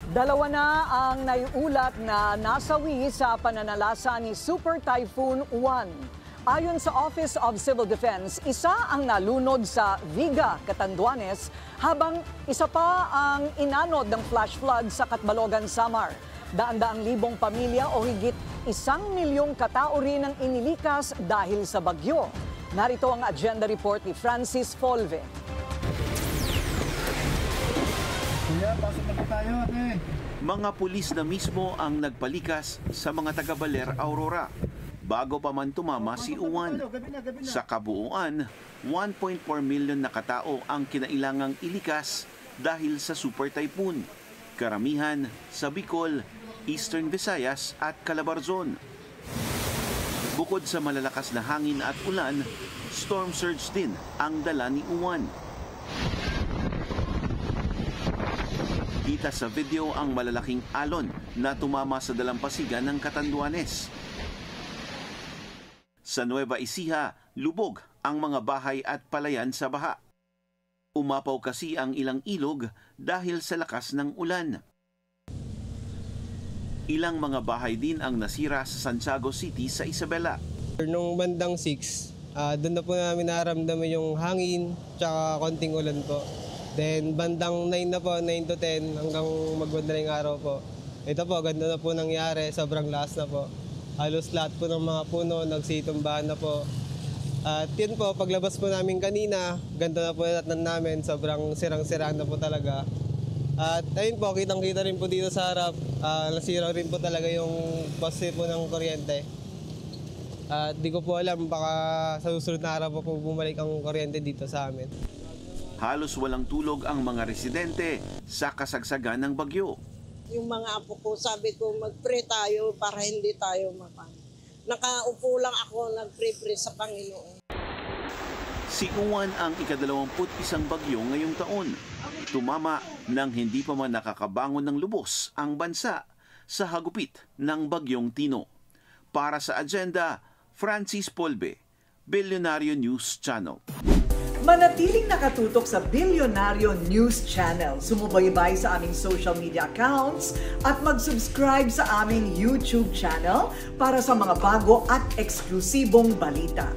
Dalawa na ang naiulat na nasawi sa pananalasa ni Super Typhoon Uwan. Ayon sa Office of Civil Defense, isa ang nalunod sa Viga, Catanduanes, habang isa pa ang inanod ng flash flood sa Catbalogan, Samar. Daan-daang libong pamilya o higit 1 milyong katao rin ang inilikas dahil sa bagyo. Narito ang agenda report ni Francis Folve. Kuya, pasok na tayo, ate. Mga pulis na mismo ang nagpalikas sa mga taga-Baler, Aurora bago pa man tumama si Uwan. Sa kabuuan, 1.4 million na katao ang kinailangang ilikas dahil sa super typhoon. Karamihan sa Bicol, Eastern Visayas at Calabarzon. Bukod sa malalakas na hangin at ulan, storm surge din ang dala ni Uwan. Kita sa video ang malalaking alon na tumama sa dalampasigan ng Catanduanes. Sa Nueva Ecija, lubog ang mga bahay at palayan sa baha. Umapaw kasi ang ilang ilog dahil sa lakas ng ulan. Ilang mga bahay din ang nasira sa Santiago City sa Isabela. Nung bandang 6, doon na po namin naramdaman yung hangin tsaka konting ulan po. Then bandang 9 na po, 9 to 10 hanggang magbandaling araw po. Ito po, ganda na po nangyari, sobrang lakas na po. Halos lahat po ng mga puno, nagsitumbahan na po. At yun po, paglabas po namin kanina, ganda na po natnan namin, sobrang sirang-siraan na po talaga. At ayun po, kitang-kita rin po dito sa harap, nasira rin po talaga yung poste po ng kuryente. At di ko po alam, baka sa susunod na araw po bumalik ang kuryente dito sa amin. Halos walang tulog ang mga residente sa kasagsagan ng bagyo. Yung mga apo ko, sabi ko mag-pray tayo para hindi tayo mapan. Nakaupo lang ako, nag-pray sa Panginoon. Si Uwan ang ika-21 bagyo ngayong taon. Tumama nang hindi pa man nakakabangon ng lubos ang bansa sa hagupit ng bagyong Tino. Para sa agenda, Francis Folve, Bilyonaryo News Channel. Manatiling nakatutok sa Bilyonaryo News Channel. Sumubaybay sa aming social media accounts at mag-subscribe sa aming YouTube channel para sa mga bago at eksklusibong balita.